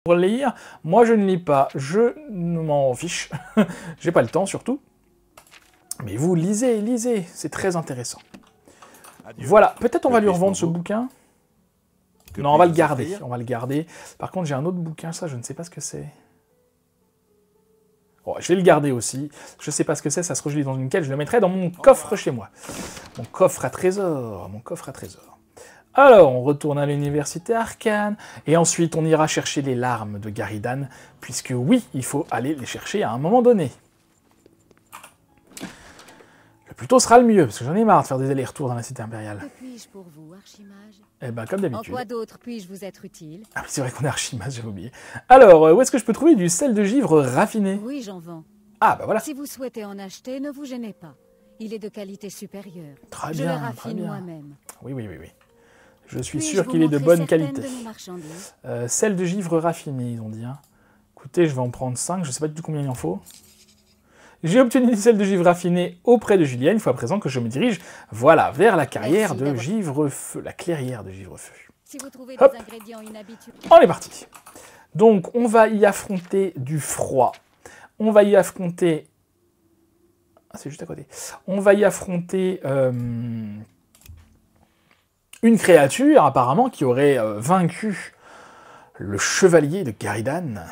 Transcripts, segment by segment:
pour lire. Moi, je ne lis pas, je m'en fiche. J'ai pas le temps, surtout. Mais vous, lisez, c'est très intéressant. Adieu. Voilà, peut-être on va lui revendre ce bouquin. Non, on va le garder, Par contre, j'ai un autre bouquin, ça, je ne sais pas ce que c'est. Oh, je vais le garder aussi. Je ne sais pas ce que c'est, ça se relie dans une caisse, je le mettrai dans mon coffre chez moi. Mon coffre à trésor, Alors, on retourne à l'université Arcane, et ensuite on ira chercher les larmes de Garidan, puisque oui, il faut aller les chercher à un moment donné. Le plus tôt sera le mieux, parce que j'en ai marre de faire des allers-retours dans la cité impériale. Que puis-je pour vous, Archimage? Eh ben, comme d'habitude. En quoi d'autre puis-je vous être utile? Ah oui, c'est vrai qu'on est Archimage, j'avais oublié. Alors, où est-ce que je peux trouver du sel de givre raffiné? Oui, j'en vends. Ah, bah voilà. Si vous souhaitez en acheter, ne vous gênez pas. Il est de qualité supérieure. Très Je bien, le raffine moi-même. Oui. Je suis sûr qu'il est de bonne qualité. Sel de givre raffiné, ils ont dit. Hein. Écoutez, je vais en prendre 5, je ne sais pas du tout combien il en faut. J'ai obtenu du sel de givre raffiné auprès de Julienne, il faut à présent que je me dirige, voilà, vers la carrière de Givrefeu, la clairière de Givrefeu. Si vous trouvez Hop. des ingrédients inhabituels. On est parti. Donc, on va y affronter du froid. On va y affronter... Ah, c'est juste à côté. On va y affronter... une créature, apparemment, qui aurait vaincu le chevalier de Garidan.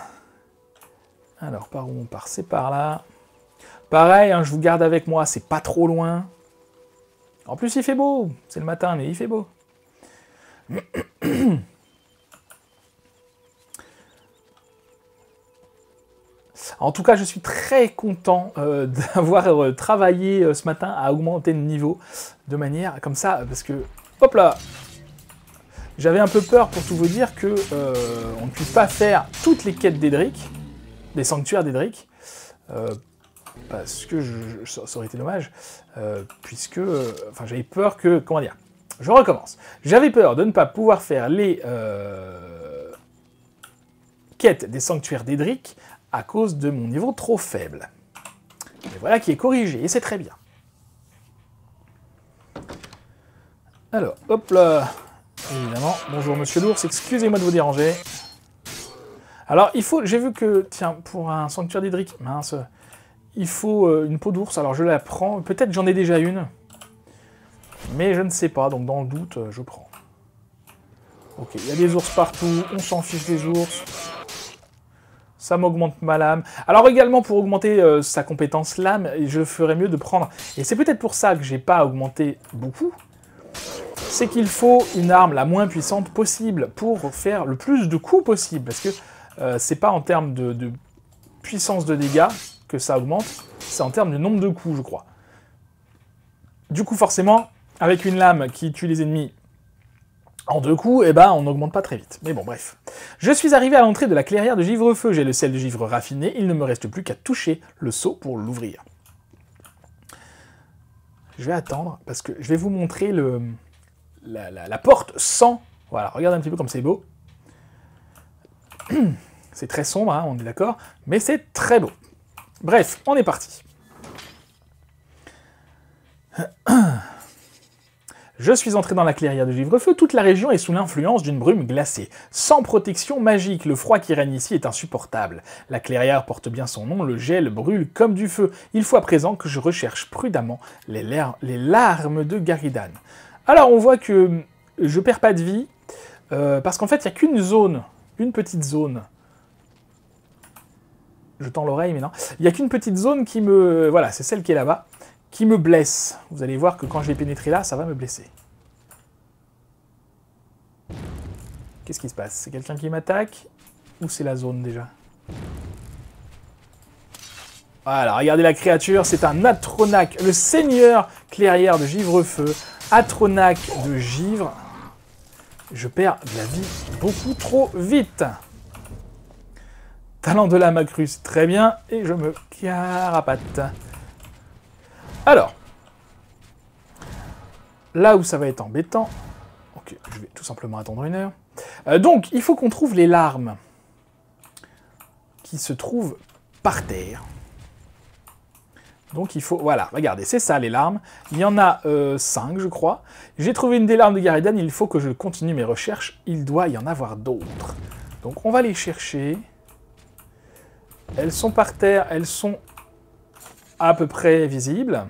Alors, par où on part? C'est par là. Pareil, hein, je vous garde avec moi, c'est pas trop loin. En plus, il fait beau. C'est le matin, mais il fait beau. En tout cas, je suis très content d'avoir travaillé ce matin à augmenter le niveau de manière comme ça, parce que... Hop là! J'avais un peu peur, pour tout vous dire, que on ne puisse pas faire toutes les quêtes d'Edric, des sanctuaires d'Edric, parce que ça aurait été dommage, puisque... Enfin, j'avais peur que... Comment dire? Je recommence. J'avais peur de ne pas pouvoir faire les quêtes des sanctuaires d'Edric à cause de mon niveau trop faible. Mais voilà qui est corrigé, et c'est très bien. Alors, hop là, évidemment, bonjour monsieur l'ours, excusez-moi de vous déranger. Alors, il faut, j'ai vu que, tiens, pour un sanctuaire d'Edric, mince, il faut une peau d'ours, alors je la prends, peut-être j'en ai déjà une, mais je ne sais pas, donc dans le doute, je prends. Ok, il y a des ours partout, on s'en fiche des ours. Ça m'augmente ma lame. Alors également, pour augmenter sa compétence lame, je ferais mieux de prendre, et c'est peut-être pour ça que j'ai pas augmenté beaucoup, c'est qu'il faut une arme la moins puissante possible pour faire le plus de coups possible, parce que c'est pas en termes de puissance de dégâts que ça augmente, c'est en termes de nombre de coups, je crois. Du coup, forcément, avec une lame qui tue les ennemis en 2 coups, eh ben, on n'augmente pas très vite. Mais bon, bref. Je suis arrivé à l'entrée de la clairière de Givrefeu, j'ai le sel de givre raffiné, il ne me reste plus qu'à toucher le seau pour l'ouvrir. Je vais attendre, parce que je vais vous montrer la porte sans... Voilà, regardez un petit peu comme c'est beau. C'est très sombre, hein, on est d'accord, mais c'est très beau. Bref, on est parti. Je suis entré dans la clairière de Givrefeu, toute la région est sous l'influence d'une brume glacée. Sans protection magique, le froid qui règne ici est insupportable. La clairière porte bien son nom, le gel brûle comme du feu. Il faut à présent que je recherche prudemment les larmes de Garidan. Alors on voit que je perds pas de vie, parce qu'en fait il n'y a qu'une zone, une petite zone. Je tends l'oreille, mais non. Il n'y a qu'une petite zone qui me... Voilà, c'est celle qui est là-bas, qui me blesse. Vous allez voir que quand je vais pénétrer là, ça va me blesser. Qu'est-ce qui se passe? C'est quelqu'un qui m'attaque? Ou c'est la zone déjà? Voilà, regardez la créature, c'est un Atronach, le seigneur clairière de Givrefeu. Atronach de givre. Je perds de la vie beaucoup trop vite. Talent de la Macrus, très bien, et je me carapate. Alors, là où ça va être embêtant, ok, je vais tout simplement attendre 1 heure. Donc, il faut qu'on trouve les larmes qui se trouvent par terre. Donc il faut... Voilà, regardez, c'est ça les larmes. Il y en a 5, je crois. J'ai trouvé une des larmes de Garidan, il faut que je continue mes recherches. Il doit y en avoir d'autres. Donc on va les chercher. Elles sont par terre, elles sont à peu près visibles.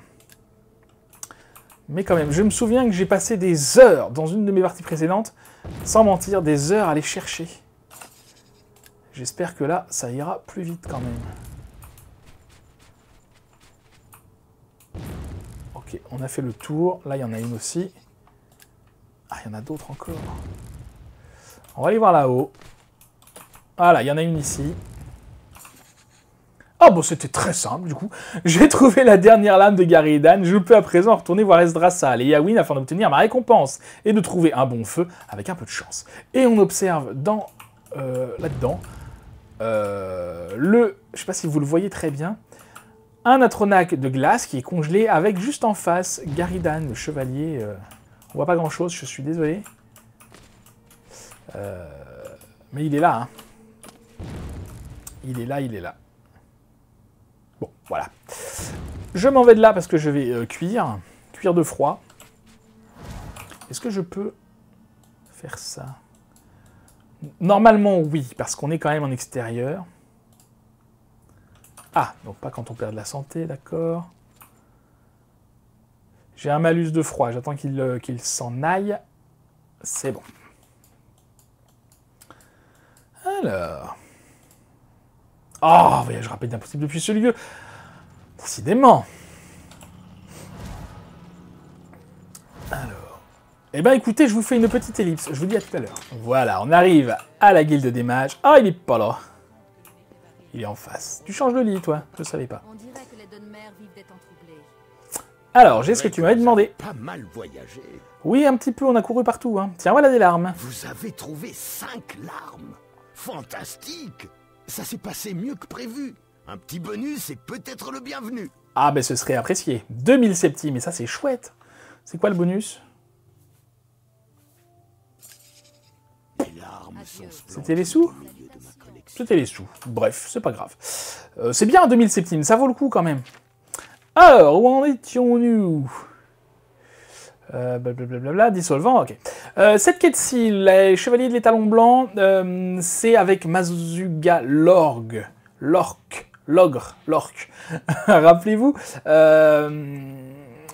Mais quand même, je me souviens que j'ai passé des heures dans une de mes parties précédentes, sans mentir, des heures à les chercher. J'espère que là, ça ira plus vite quand même. Ok, on a fait le tour. Là, il y en a une aussi. Ah, il y en a d'autres encore. On va aller voir là-haut. Voilà, il y en a une ici. Ah bon, c'était très simple du coup. J'ai trouvé la dernière lame de Garidan. Je peux à présent retourner voir Esdrassal et Yaoin afin d'obtenir ma récompense et de trouver un bon feu avec un peu de chance. Et on observe dans là-dedans je sais pas si vous le voyez très bien, un Atronach de glace qui est congelé avec juste en face Garidan, le chevalier. On voit pas grand chose, je suis désolé. Mais il est là. Hein. Il est là, il est là. Bon, voilà. Je m'en vais de là parce que je vais cuire de froid. Est-ce que je peux faire ça? Normalement, oui, parce qu'on est quand même en extérieur. Ah, donc pas quand on perd de la santé, d'accord. J'ai un malus de froid, j'attends qu'il s'en aille. C'est bon. Alors... Oh, voyage rapide impossible depuis ce lieu. Décidément. Alors. Eh ben écoutez, je vous fais une petite ellipse. Je vous dis à tout à l'heure. Voilà, on arrive à la guilde des mages. Ah, il est pas là. Il est en face. Tu changes de lit, toi. Je savais pas. On dirait que les Dunmer vivent des temps troublés. Alors, j'ai ce que tu m'avais demandé. Pas mal voyagé. Oui, un petit peu, on a couru partout. Hein. Tiens, voilà des larmes. Vous avez trouvé 5 larmes. Fantastique. Ça s'est passé mieux que prévu. Un petit bonus est peut-être le bienvenu. Ah, ben ce serait apprécié. 2000 septimes, et ça, c'est chouette. C'est quoi le bonus? Les larmes sont C'était les sous? au milieu de ma collection. C'était les sous. Bref, c'est pas grave. C'est bien 2000 septimes, ça vaut le coup quand même. Alors, où en étions-nous? Blablabla, dissolvant, ok. Cette quête-ci, les chevaliers de l'étalon blanc, c'est avec Mazuga l'orgue. L'ogre. Rappelez-vous,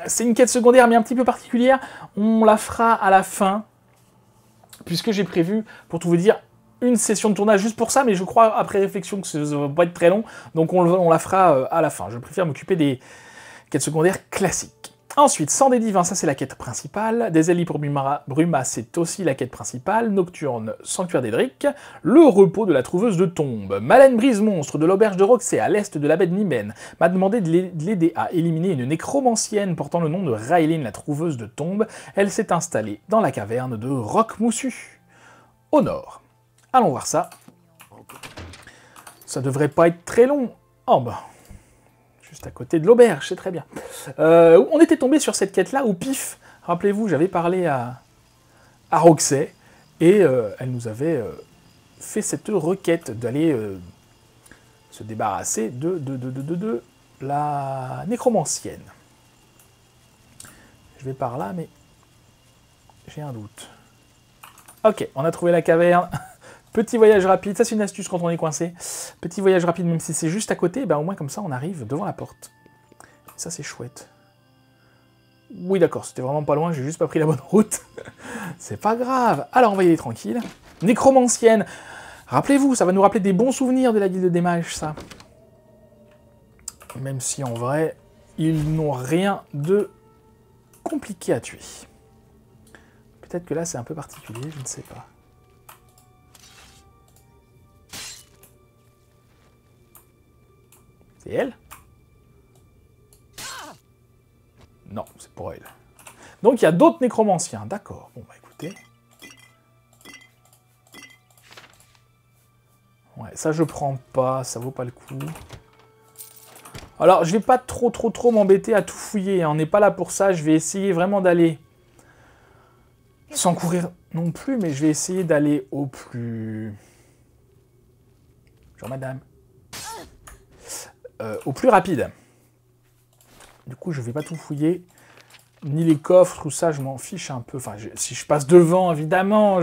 c'est une quête secondaire, mais un petit peu particulière. On la fera à la fin, puisque j'ai prévu, pour tout vous dire, une session de tournage juste pour ça, mais je crois, après réflexion, que ça va pas être très long, donc on la fera à la fin. Je préfère m'occuper des quêtes secondaires classiques. Ensuite, Sang des divins, ça c'est la quête principale. Des Ellis pour Bruma, c'est aussi la quête principale. Nocturne, Sanctuaire d'Edric. Le repos de la trouveuse de tombes. Malène brise-monstre de l'auberge de Roxay à l'est de la baie de Niben m'a demandé de l'aider à éliminer une nécromancienne portant le nom de Raeline, la trouveuse de tombes. Elle s'est installée dans la caverne de Roc-Moussu, au nord. Allons voir ça. Ça devrait pas être très long. Oh bah... Juste à côté de l'auberge, c'est très bien. On était tombé sur cette quête-là au pif. Rappelez-vous, j'avais parlé à Roxay, et elle nous avait fait cette requête d'aller se débarrasser de la nécromancienne. Je vais par là, mais j'ai un doute. Ok, on a trouvé la caverne. Petit voyage rapide, ça c'est une astuce quand on est coincé. Petit voyage rapide, même si c'est juste à côté, ben au moins comme ça on arrive devant la porte. Ça c'est chouette. Oui d'accord, c'était vraiment pas loin, j'ai juste pas pris la bonne route. C'est pas grave. Alors on va y aller tranquille. Nécromancienne. Rappelez-vous, ça va nous rappeler des bons souvenirs de la guilde des mages, ça. Même si en vrai, ils n'ont rien de compliqué à tuer. Peut-être que là c'est un peu particulier, je ne sais pas. C'est elle? Non, c'est pour elle. Donc il y a d'autres nécromanciens, d'accord. Bon bah écoutez. Ouais, ça je prends pas, ça vaut pas le coup. Alors je vais pas trop m'embêter à tout fouiller, hein. On n'est pas là pour ça, je vais essayer vraiment d'aller... Sans courir non plus, mais je vais essayer d'aller au plus... Bonjour madame. Au plus rapide. Du coup, je vais pas tout fouiller. ni les coffres, tout ça, je m'en fiche un peu. Enfin, si je passe devant, évidemment,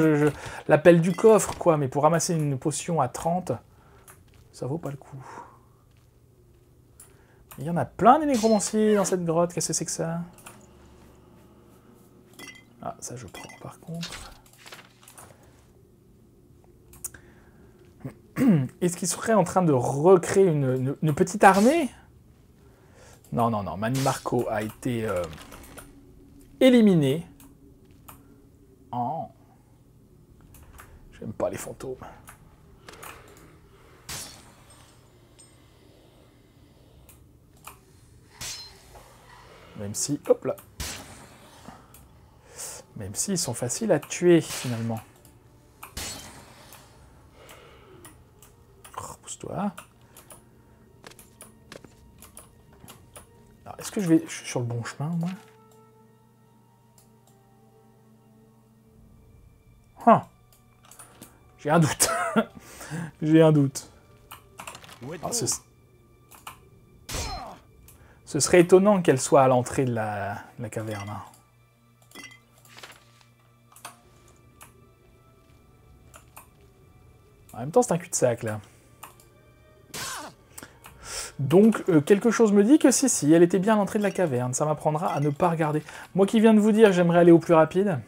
l'appel du coffre, quoi. Mais pour ramasser une potion à 30, ça vaut pas le coup. Il y en a plein des nécromanciers dans cette grotte. Qu'est-ce que c'est que ça? Ah, ça je prends par contre. Est-ce qu'il serait en train de recréer une petite armée? Non, non, non. Manny Marco a été éliminé. Oh. J'aime pas les fantômes. Même si, hop là. Même s'ils sont faciles à tuer, finalement. Oh, pousse-toi. Alors, est-ce que je suis sur le bon chemin, moi? Ah. J'ai un doute. J'ai un doute. Alors, ce serait étonnant qu'elle soit à l'entrée de la caverne. Hein. En même temps, c'est un cul-de-sac, là. Donc, quelque chose me dit que si, elle était bien à l'entrée de la caverne. Ça m'apprendra à ne pas regarder. Moi qui viens de vous dire, j'aimerais aller au plus rapide.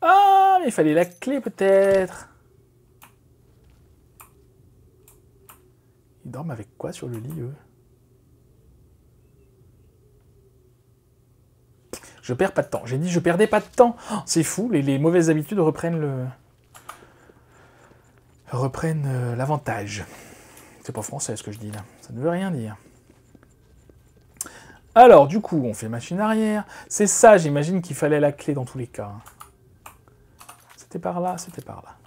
Ah, mais il fallait la clé, peut-être. Ils dorment avec quoi sur le lit, eux? Je perds pas de temps. J'ai dit je perdais pas de temps. Oh, c'est fou, les mauvaises habitudes reprennent l'avantage. C'est pas français ce que je dis là. Ça ne veut rien dire. Alors, du coup, on fait machine arrière. C'est ça, j'imagine qu'il fallait la clé dans tous les cas. C'était par là, c'était par là.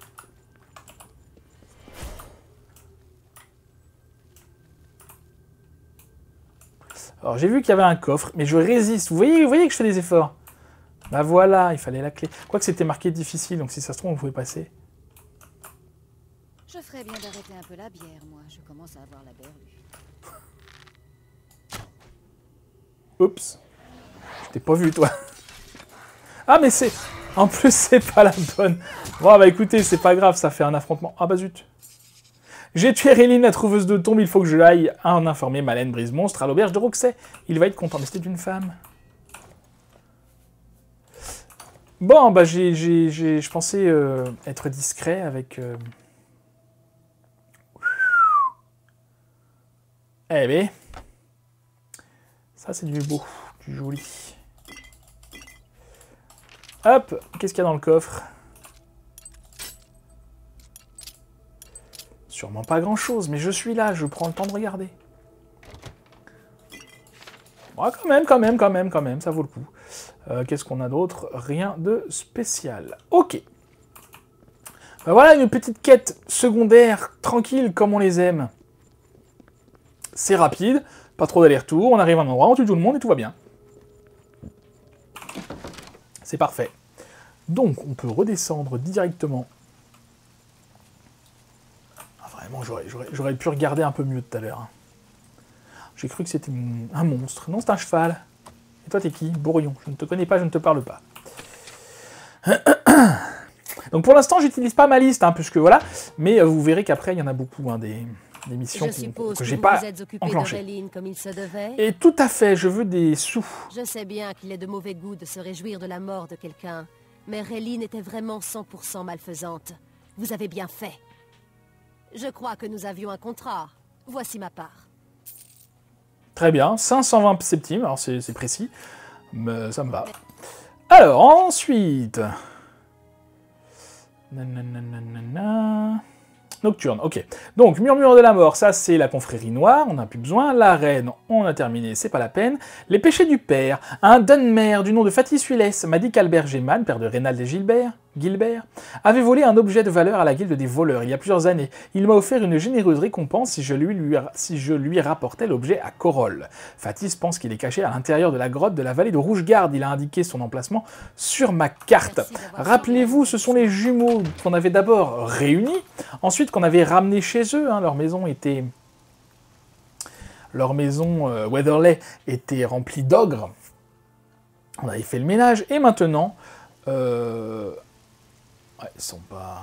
Alors, j'ai vu qu'il y avait un coffre, mais je résiste. Vous voyez que je fais des efforts. Bah voilà, il fallait la clé. Quoique c'était marqué difficile, donc si ça se trouve, on pouvait passer. Je ferais bien d'arrêter un peu la bière, moi. Je commence à avoir la berlue. Oups. Je t'ai pas vu, toi. Ah, mais c'est... En plus, c'est pas la bonne. Bon, bah écoutez, c'est pas grave, ça fait un affrontement. Ah bah zut. J'ai tué Réline, la trouveuse de tombes. Il faut que je aille en informer Malène Brise-Monstre à l'auberge de Roxay. Il va être content, mais c'était une femme. Bon, bah je pensais être discret avec... Eh ben... Ça, c'est du beau, du joli. Hop, qu'est-ce qu'il y a dans le coffre? Sûrement pas grand-chose, mais je suis là, je prends le temps de regarder. Ouais, quand même, ça vaut le coup. Qu'est-ce qu'on a d'autre? Rien de spécial. Ok. Ben voilà, une petite quête secondaire, tranquille, comme on les aime. C'est rapide, pas trop d'aller-retour, on arrive à un endroit, on tue tout le monde et tout va bien. C'est parfait. Donc, on peut redescendre directement. Ah, vraiment, j'aurais pu regarder un peu mieux tout à l'heure. J'ai cru que c'était un monstre. Non, c'est un cheval. Et toi, t'es qui? Bourrion. Je ne te connais pas, je ne te parle pas. Donc, pour l'instant, j'utilise pas ma liste, hein, puisque voilà. Mais vous verrez qu'après, il y en a beaucoup, hein, des missions que j'ai pas enclenchées. Comme il se devait. Et tout à fait, je veux des sous. Je sais bien qu'il est de mauvais goût de se réjouir de la mort de quelqu'un, mais Réline était vraiment 100% malfaisante. Vous avez bien fait. Je crois que nous avions un contrat. Voici ma part. Très bien, 520 septimes, alors c'est précis, mais ça me va. Alors, ensuite... Nanana. Nocturne, ok. Donc, Murmure de la Mort, ça c'est la confrérie noire, on n'a plus besoin. La reine, on a terminé, c'est pas la peine. Les péchés du père, un Dunmer du nom de Fatih Suiles m'a dit qu'Albert Géman, père de Reynald et Gilbert, avait volé un objet de valeur à la guilde des voleurs il y a plusieurs années. Il m'a offert une généreuse récompense si je lui rapportais l'objet à Corolle. Fatis pense qu'il est caché à l'intérieur de la grotte de la vallée de Rougegarde. Il a indiqué son emplacement sur ma carte. Rappelez-vous, ce sont les jumeaux qu'on avait d'abord réunis, ensuite qu'on avait ramenés chez eux. Hein, leur maison était leur maison Weatherley était remplie d'ogres. On avait fait le ménage, et maintenant... Ouais, ils sont pas...